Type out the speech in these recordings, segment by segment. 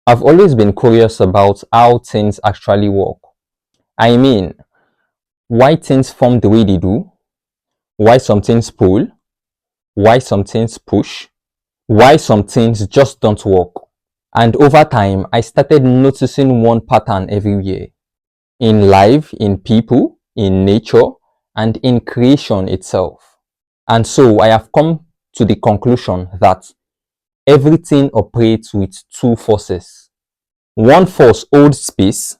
I've always been curious about how things actually work. I mean, why things form the way they do, why some things pull, why some things push, why some things just don't work. And over time, I started noticing one pattern everywhere in life, in people, in nature, and in creation itself. And so I have come to the conclusion that everything operates with two forces. One force holds space,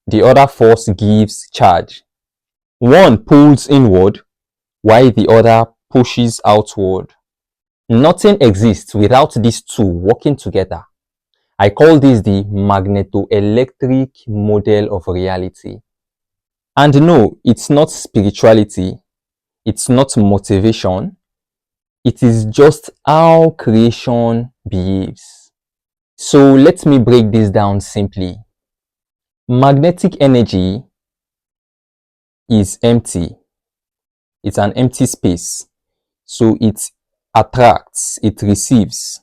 the other force gives charge. One pulls inward while the other pushes outward. Nothing exists without these two working together. I call this the magnetoelectric model of reality. And no, it's not spirituality, it's not motivation, it is just how creation behaves. So let me break this down simply. Magnetic energy is empty. It's an empty space. So it attracts, it receives.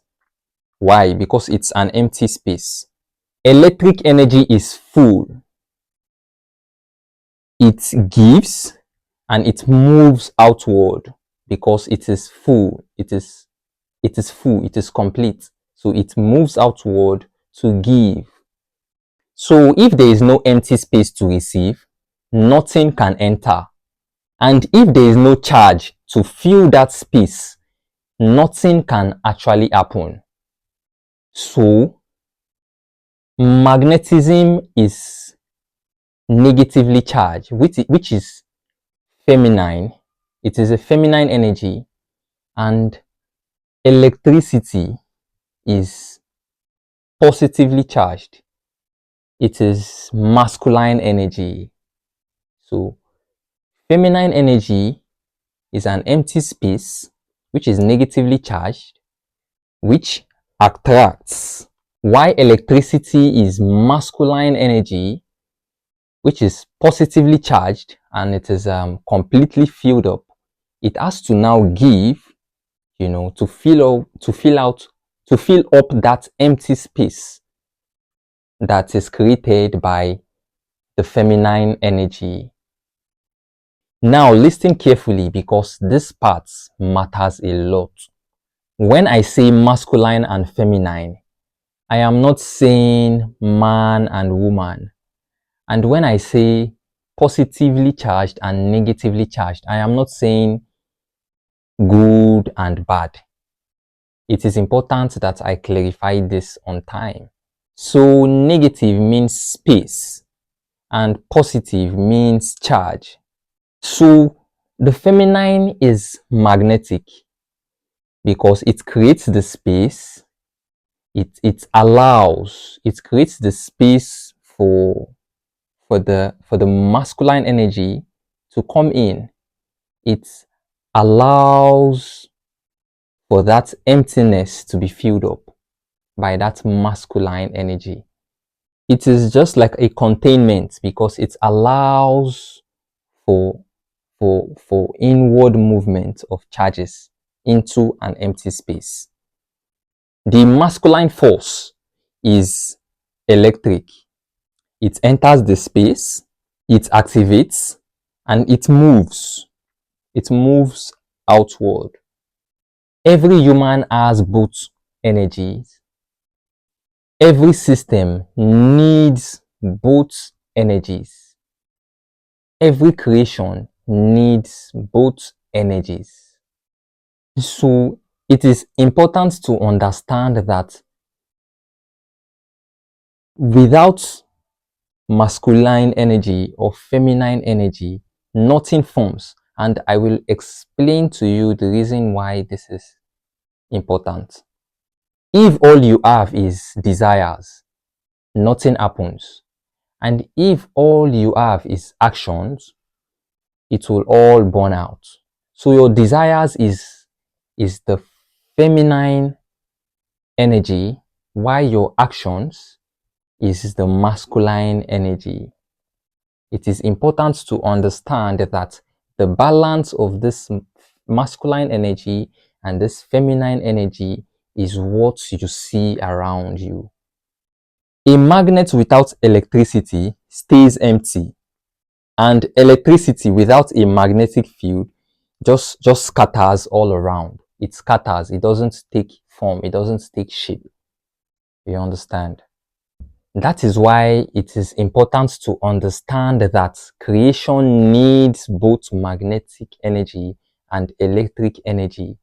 Why? Because it's an empty space. Electric energy is full. It gives and it moves outward because it is full. It is full. It is complete. So it moves outward to give. So if there is no empty space to receive, nothing can enter. And if there is no charge to fill that space, nothing can actually happen. So magnetism is negatively charged, which is feminine. It is a feminine energy, and electricity is positively charged. It is masculine energy. So feminine energy is an empty space which is negatively charged, which attracts. While electricity is masculine energy, which is positively charged and it is completely filled up. It has to now give, to fill up that empty space that is created by the feminine energy. Now listen carefully because this part matters a lot. When I say masculine and feminine, I am not saying man and woman. And when I say positively charged and negatively charged, I am not saying good and bad. It is important that I clarify this on time. So negative means space and positive means charge. So the feminine is magnetic because it creates the space, it creates the space for the masculine energy to come in. It allows for that emptiness to be filled up by that masculine energy. It is just like a containment because it allows for inward movement of charges into an empty space. The masculine force is electric. It enters the space, it activates, and it moves. It moves outward. Every human has both energies. Every system needs both energies. Every creation needs both energies. So it is important to understand that without masculine energy or feminine energy, nothing forms. And I will explain to you the reason why this is important. If all you have is desires, nothing happens. And if all you have is actions, it will all burn out. So your desires is the feminine energy, while your actions is the masculine energy. It is important to understand that the balance of this masculine energy and this feminine energy is what you see around you. A magnet without electricity stays empty, and electricity without a magnetic field just scatters all around. It scatters, it doesn't take form, it doesn't take shape. You understand? That is why it is important to understand that creation needs both magnetic energy and electric energy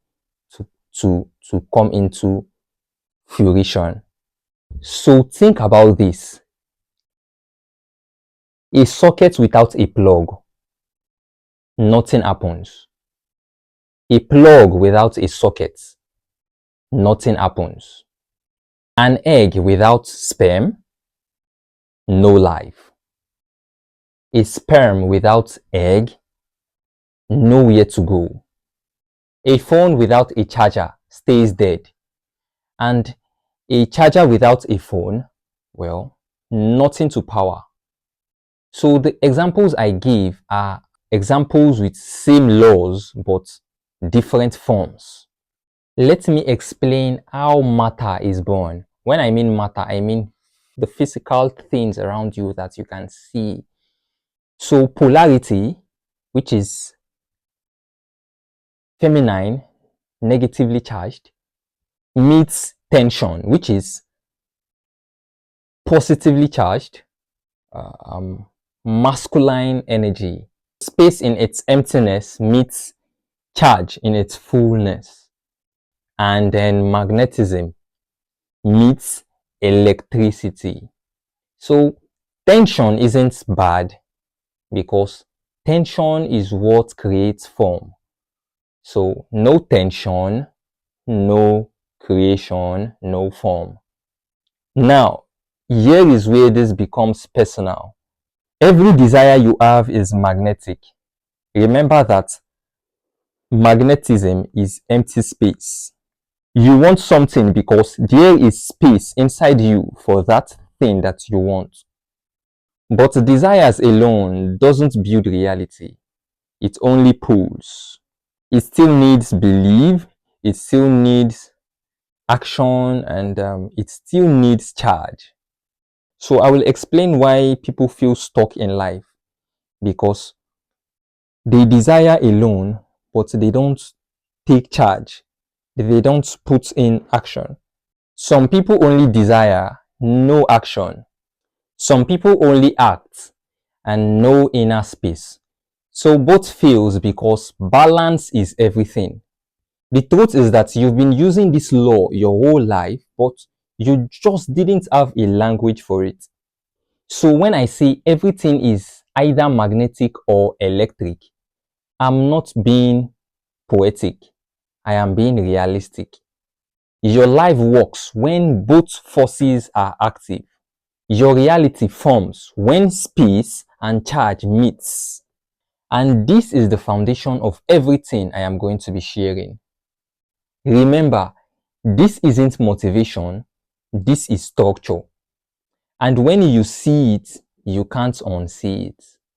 to come into fruition. So think about this. A socket without a plug, nothing happens. A plug without a socket, nothing happens. An egg without sperm, no life. A sperm without egg, nowhere to go. A phone without a charger stays dead. And a charger without a phone, well, nothing to power. So the examples I give are examples with same laws but different forms. Let me explain how matter is born. When I mean matter, I mean the physical things around you that you can see. So polarity, which is feminine, negatively charged, meets tension, which is positively charged, masculine energy. Space in its emptiness meets charge in its fullness. And then magnetism meets electricity. So tension isn't bad because tension is what creates form. So no tension, no creation, no form. Now, here is where this becomes personal. Every desire you have is magnetic. Remember that magnetism is empty space. You want something because there is space inside you for that thing that you want. But desires alone doesn't build reality. It only pulls. It still needs belief, it still needs action, and it still needs charge. So I will explain why people feel stuck in life. Because they desire alone, but they don't take charge. They don't put in action. Some people only desire, no action. Some people only act and no inner space. So both fails because balance is everything. The truth is that you've been using this law your whole life, but you just didn't have a language for it. So when I say everything is either magnetic or electric, I'm not being poetic. I am being realistic. Your life works when both forces are active. Your reality forms when space and charge meets. And this is the foundation of everything I am going to be sharing. Remember, this isn't motivation, this is structure. And when you see it, you can't unsee it.